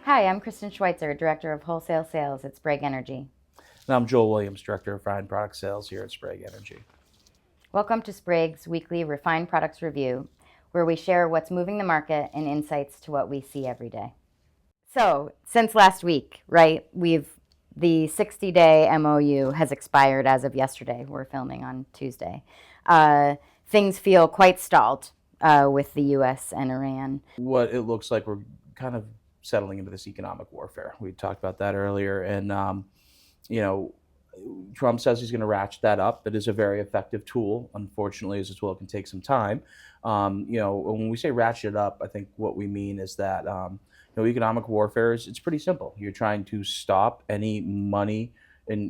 Hi, I'm Kristen Schweitzer, Director of Wholesale Sales at Sprague Energy. And I'm Joel Williams, Director of Refined Product Sales here at Sprague Energy. Welcome to Sprague's weekly Refined Products Review, where we share what's moving the market and insights to what we see every day. So, since last week, right, the 60-day MOU has expired as of yesterday. We're filming on Tuesday. Things feel quite stalled with the U.S. and Iran. What it looks like we're kind of settling into this economic warfare. We talked about that earlier, and you know, Trump says he's going to ratchet that up. It is a very effective tool. Unfortunately, as a tool, it can take some time. When we say ratchet it up, I think what we mean is that economic warfare it's pretty simple. You're trying to stop any money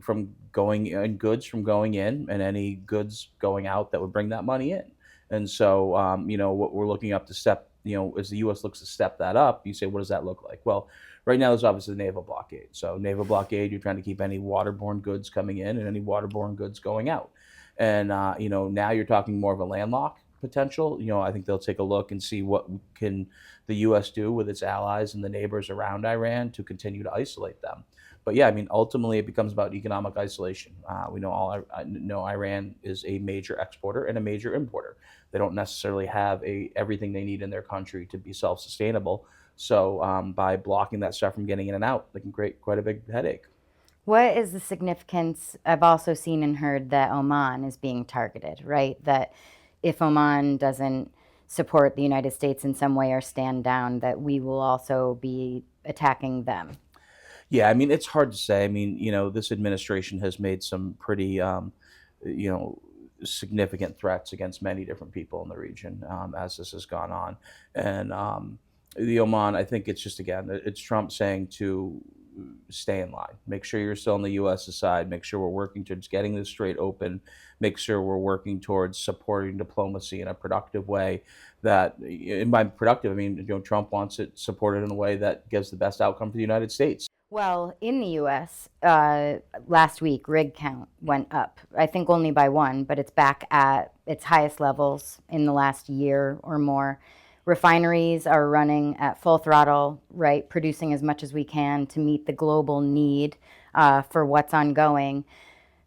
from going in goods from going in, and any goods going out that would bring that money in. And so, what we're looking up to step, as the U.S. looks to step that up, you say, what does that look like? Well, right now there's obviously the naval blockade. So naval blockade, you're trying to keep any waterborne goods coming in and any waterborne goods going out. And now you're talking more of a landlock potential. I think they'll take a look and see what can the U.S. do with its allies and the neighbors around Iran to continue to isolate them. But yeah, I mean, ultimately it becomes about economic isolation. We know Iran is a major exporter and a major importer. They don't necessarily have everything they need in their country to be self-sustainable. So by blocking that stuff from getting in and out, they can create quite a big headache. What is the significance? I've also seen and heard that Oman is being targeted, right? That if Oman doesn't support the United States in some way or stand down, that we will also be attacking them. Yeah, I mean, it's hard to say. I mean, this administration has made some pretty, you know, significant threats against many different people in the region as this has gone on. And the Oman, I think it's just, again, it's Trump saying to stay in line, make sure you're still on the U.S.'s side, make sure we're working towards getting this Strait open, make sure we're working towards supporting diplomacy in a productive way. That, and by productive, I mean, Trump wants it supported in a way that gives the best outcome for the United States. Well, in the U.S., last week, rig count went up. I think only by one, but it's back at its highest levels in the last year or more. Refineries are running at full throttle, right, producing as much as we can to meet the global need for what's ongoing.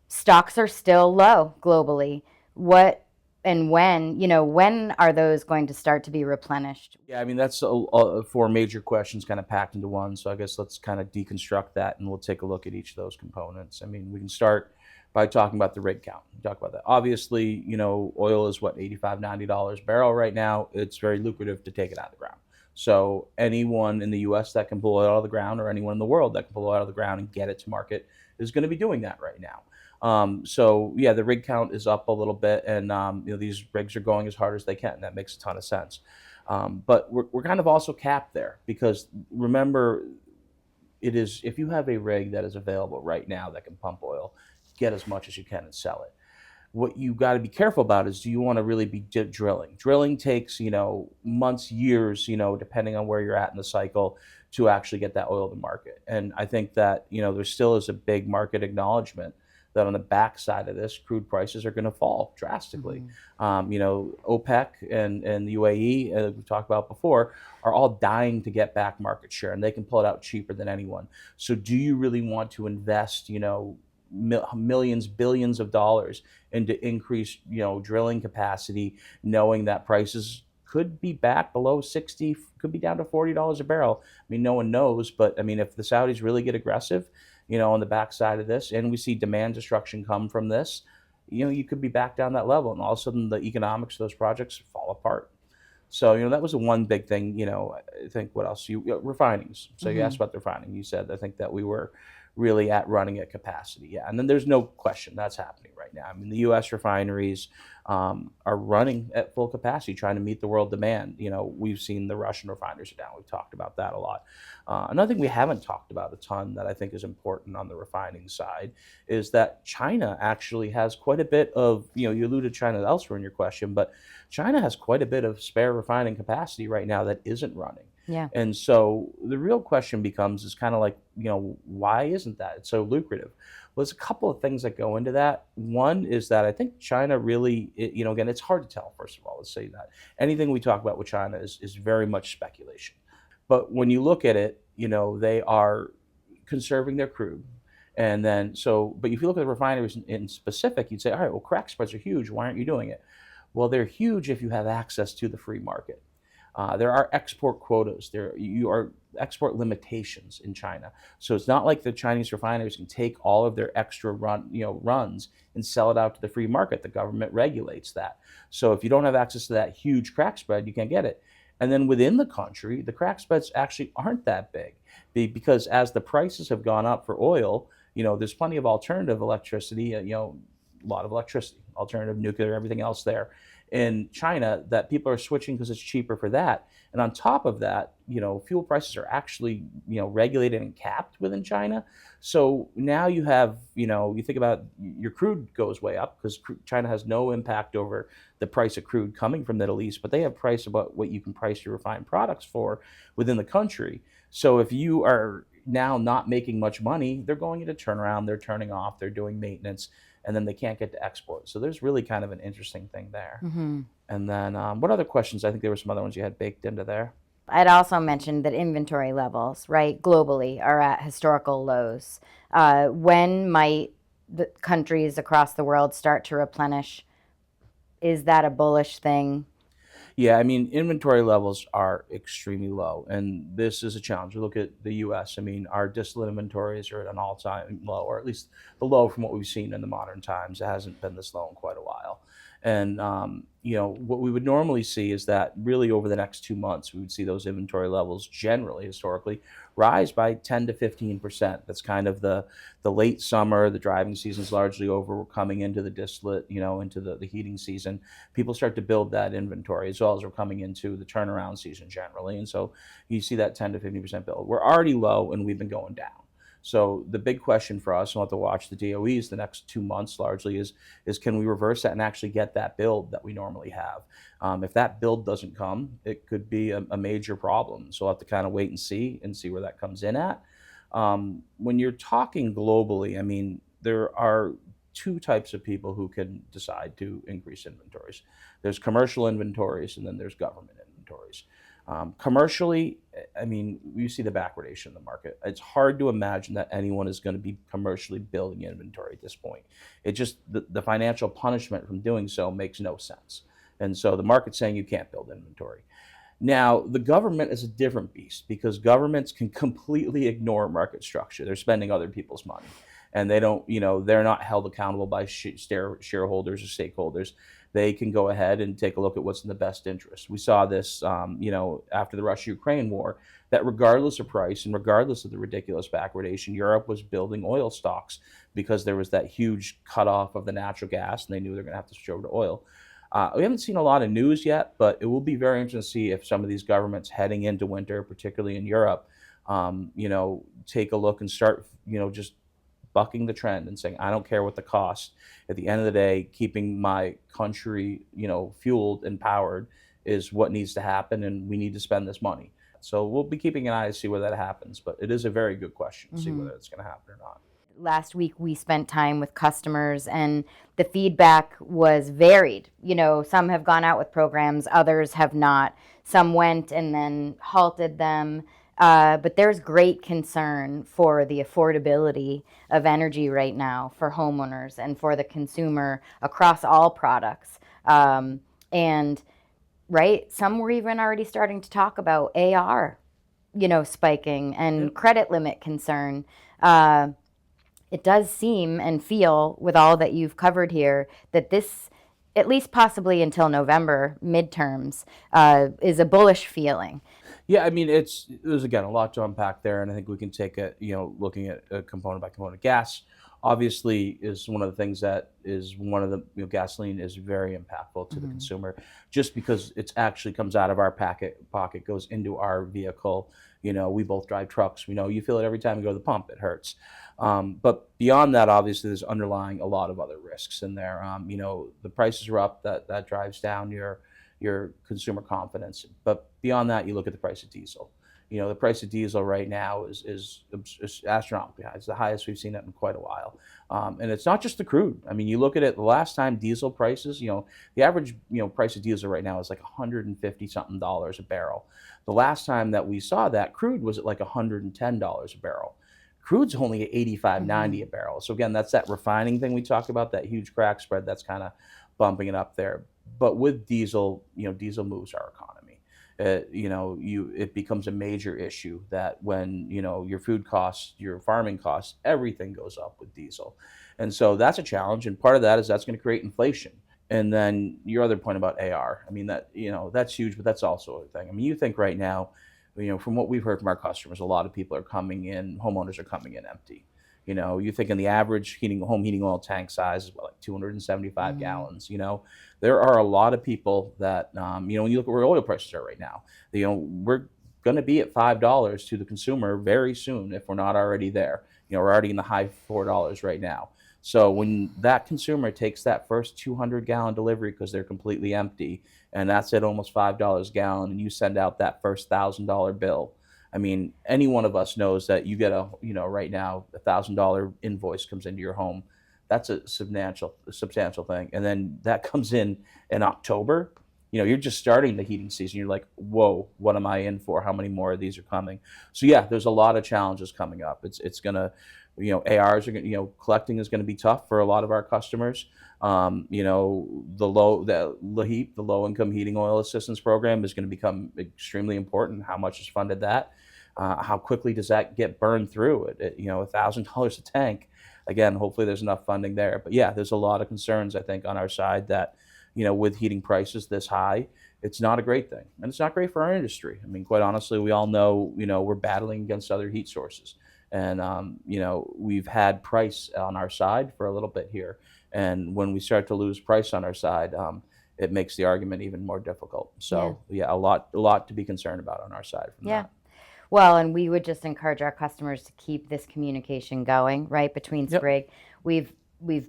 Stocks are still low globally. What and when are those going to start to be replenished? Yeah, I mean, that's four major questions kind of packed into one. So I guess let's kind of deconstruct that and we'll take a look at each of those components. I mean, we can start by talking about the rig count. Talk about that. Obviously, oil is what, $85, $90 a barrel right now. It's very lucrative to take it out of the ground. So anyone in the US that can pull it out of the ground, or anyone in the world that can pull it out of the ground and get it to market, is going to be doing that right now. So yeah, the rig count is up a little bit, and these rigs are going as hard as they can. That makes a ton of sense. But we're kind of also capped there, because remember, it is, if you have a rig that is available right now that can pump oil, get as much as you can and sell it. What you got to be careful about is, do you want to really be drilling? Drilling takes months, years, depending on where you're at in the cycle, to actually get that oil to market. And I think that there still is a big market acknowledgement that on the backside of this, crude prices are going to fall drastically. OPEC and the UAE, as we've talked about before, are all dying to get back market share, and they can pull it out cheaper than anyone. So do you really want to invest, millions, billions of dollars into increased, drilling capacity, knowing that prices could be back below 60, could be down to $40 a barrel? I mean, no one knows, but I mean, if the Saudis really get aggressive, on the backside of this, and we see demand destruction come from this, you could be back down that level, and all of a sudden the economics of those projects fall apart. So, that was the one big thing. I think, what else? Refinings. So you asked about the refining. You said, I think, that we were really running at capacity. Yeah, and then there's no question that's happening right now. I mean, the U.S. refineries are running at full capacity, trying to meet the world demand. We've seen the Russian refineries are down. We've talked about that a lot. Another thing we haven't talked about a ton that I think is important on the refining side is that China actually has quite a bit of, you alluded to China elsewhere in your question, but China has quite a bit of spare refining capacity right now that isn't running. Yeah. And so the real question becomes, is kind of like, why isn't that? It's so lucrative. Well, there's a couple of things that go into that. One is that I think China really, again, it's hard to tell, first of all, let's say that. Anything we talk about with China is very much speculation. But when you look at it, they are conserving their crude. And then, but if you look at the refineries in specific, you'd say, all right, well, crack spreads are huge. Why aren't you doing it? Well, they're huge if you have access to the free market. There are export quotas. You are export limitations in China. So it's not like the Chinese refineries can take all of their extra runs and sell it out to the free market. The government regulates that. So if you don't have access to that huge crack spread, you can't get it. And then within the country, the crack spreads actually aren't that big because as the prices have gone up for oil, there's plenty of alternative electricity, a lot of electricity, alternative nuclear, everything else there in China that people are switching because it's cheaper for that. And on top of that, fuel prices are actually, regulated and capped within China. So now you have, you think about your crude goes way up because China has no impact over the price of crude coming from the Middle East, but they have price about what you can price your refined products for within the country. So if you are now not making much money, they're going into turnaround, they're turning off, they're doing maintenance, and then they can't get to export. So there's really kind of an interesting thing there. And then what other questions? I think there were some other ones you had baked into there. I'd also mentioned that inventory levels, right, globally are at historical lows. When might the countries across the world start to replenish? Is that a bullish thing? Yeah, I mean, inventory levels are extremely low, and this is a challenge. We look at the U.S. I mean, our distillate inventories are at an all-time low, or at least the low from what we've seen in the modern times. It hasn't been this low in quite a while. And what we would normally see is that really over the next 2 months, we would see those inventory levels generally, historically, rise by 10 to 15%. That's kind of the late summer. The driving season's largely over. We're coming into the distillate, into the heating season. People start to build that inventory as well as we're coming into the turnaround season generally. And so you see that 10 to 50% build. We're already low and we've been going down. So the big question for us, and we'll have to watch the DOEs the next 2 months largely, is can we reverse that and actually get that build that we normally have? If that build doesn't come, it could be a major problem. So we'll have to kind of wait and see where that comes in at. When you're talking globally, I mean, there are two types of people who can decide to increase inventories. There's commercial inventories and then there's government inventories. Commercially, I mean, you see the backwardation in the market. It's hard to imagine that anyone is going to be commercially building inventory at this point. It just, the financial punishment from doing so makes no sense. And so the market's saying you can't build inventory. Now, the government is a different beast because governments can completely ignore market structure. They're spending other people's money and they don't, they're not held accountable by shareholders or stakeholders. They can go ahead and take a look at what's in the best interest. We saw this, after the Russia-Ukraine war, that regardless of price and regardless of the ridiculous backwardation, Europe was building oil stocks because there was that huge cutoff of the natural gas, and they knew they're going to have to switch over to oil. We haven't seen a lot of news yet, but it will be very interesting to see if some of these governments heading into winter, particularly in Europe, take a look and start, just bucking the trend and saying, I don't care what the cost. At the end of the day, keeping my country, fueled and powered is what needs to happen, and we need to spend this money. So we'll be keeping an eye to see where that happens, but it is a very good question to see whether it's going to happen or not. Last week we spent time with customers and the feedback was varied. Some have gone out with programs, others have not. Some went and then halted them. But there's great concern for the affordability of energy right now for homeowners and for the consumer across all products. And right, some were even already starting to talk about AR, spiking and credit limit concern. It does seem and feel, with all that you've covered here, that this, at least possibly until November midterms, is a bullish feeling. Yeah, I mean, there's again a lot to unpack there, and I think we can take it, looking at component by component. Gas, obviously, is one of the things that is one of the, gasoline is very impactful to the consumer, just because it actually comes out of our pocket, goes into our vehicle. We both drive trucks. We know you feel it every time you go to the pump. It hurts. But beyond that, obviously, there's underlying a lot of other risks in there. The prices are up. That drives down your consumer confidence. But beyond that, you look at the price of diesel. The price of diesel right now is astronomically high. It's the highest we've seen it in quite a while. And it's not just the crude. I mean, you look at it, the last time diesel prices, the average, price of diesel right now is like 150 something dollars a barrel. The last time that we saw that, crude was at like $110 a barrel. Crude's only at 85, 90 a barrel. So again, that's that refining thing we talk about, that huge crack spread that's kind of bumping it up there. But with diesel, diesel moves our economy. It becomes a major issue that when, your food costs, your farming costs, everything goes up with diesel. And so that's a challenge. And part of that is that's going to create inflation. And then your other point about AR, I mean, that's huge, but that's also a thing. I mean, you think right now, from what we've heard from our customers, a lot of people are coming in, homeowners are coming in empty. You think in the average home heating oil tank size is like 275 gallons. There are a lot of people that, when you look at where oil prices are right now, we're going to be at $5 to the consumer very soon if we're not already there. We're already in the high $4 right now. So when that consumer takes that first 200-gallon delivery because they're completely empty, and that's at almost $5 a gallon, and you send out that first $1,000 bill, I mean, any one of us knows that you get right now, $1,000 invoice comes into your home. That's a substantial thing. And then that comes in October. You're just starting the heating season. You're like, whoa, what am I in for? How many more of these are coming? So yeah, there's a lot of challenges coming up. It's gonna, ARs are gonna, collecting is gonna be tough for a lot of our customers. The low income heating oil assistance program is going to become extremely important. How much is funded that? How quickly does that get burned through? $1,000 a tank. Again, hopefully there's enough funding there. But yeah, there's a lot of concerns, I think, on our side that, with heating prices this high, it's not a great thing. And it's not great for our industry. I mean, quite honestly, we all know, we're battling against other heat sources. And, we've had price on our side for a little bit here. And when we start to lose price on our side, it makes the argument even more difficult. So yeah, a lot to be concerned about on our side from that. Well, and we would just encourage our customers to keep this communication going, right, between Sprague. We've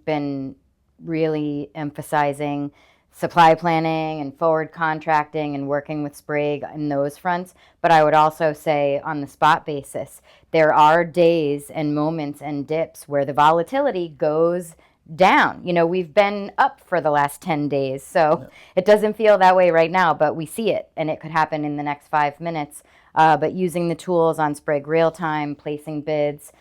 been really emphasizing supply planning and forward contracting and working with Sprague in those fronts. But I would also say on the spot basis, there are days and moments and dips where the volatility goes down. We've been up for the last 10 days, so it doesn't feel that way right now, but we see it, and it could happen in the next 5 minutes. But using the tools on Sprague real time, placing bids,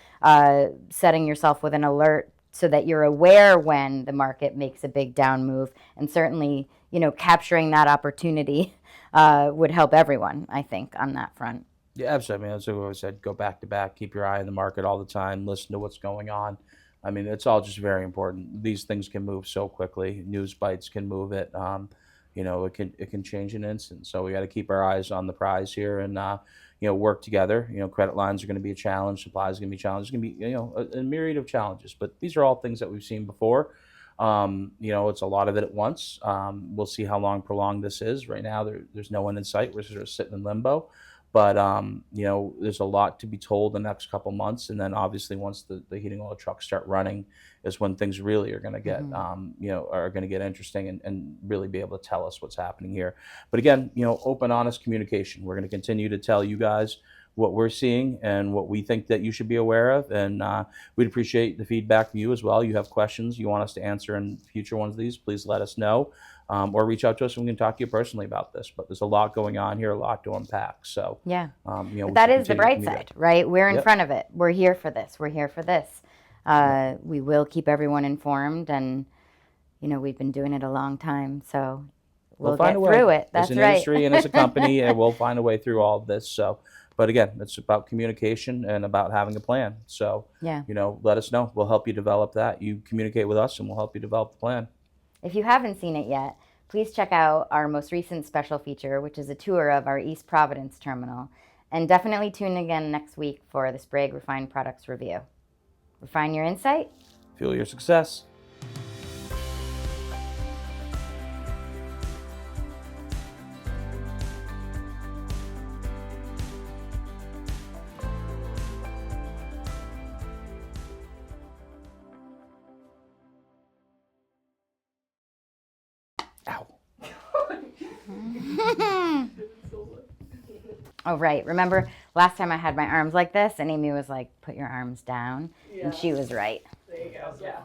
setting yourself with an alert so that you're aware when the market makes a big down move, and certainly, capturing that opportunity would help everyone, I think, on that front. Yeah, absolutely. I mean, as I always said, go back to back, keep your eye on the market all the time, listen to what's going on. I mean, it's all just very important. These things can move so quickly. News bites can move it. It can change in an instant. So we got to keep our eyes on the prize here and work together. Credit lines are going to be a challenge. Supply is going to be a challenge. It's going to be a myriad of challenges. But these are all things that we've seen before. It's a lot of it at once. We'll see how long prolonged this is. Right now, there's no one in sight. We're sort of sitting in limbo. But, there's a lot to be told the next couple months. And then obviously once the heating oil trucks start running is when things really are going to get, are going to get interesting and really be able to tell us what's happening here. But again, open, honest communication. We're going to continue to tell you guys what we're seeing and what we think that you should be aware of. And we'd appreciate the feedback from you as well. You have questions you want us to answer in future ones of these, please let us know. Or reach out to us and we can talk to you personally about this. But there's a lot going on here, a lot to unpack. So but that is the bright side, right? We're in front of it. We're here for this. We will keep everyone informed, and we've been doing it a long time, so we'll get through it. That's right. As an industry and as a company, and we'll find a way through all of this. So, but again, it's about communication and about having a plan. So, let us know. We'll help you develop that. You communicate with us, and we'll help you develop the plan. If you haven't seen it yet, please check out our most recent special feature, which is a tour of our East Providence terminal. And definitely tune in again next week for the Sprague Refined Products Review. Refine your insight. Fuel your success. Ow. Oh, right. Remember, Last time I had my arms like this, and Amy was like, "Put your arms down," and she was right. There you go. Yeah.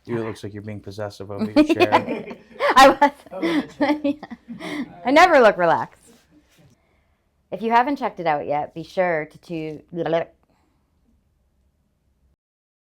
Dude, it looks like you're being possessive over your chair. I was. I never look relaxed. If you haven't checked it out yet, be sure to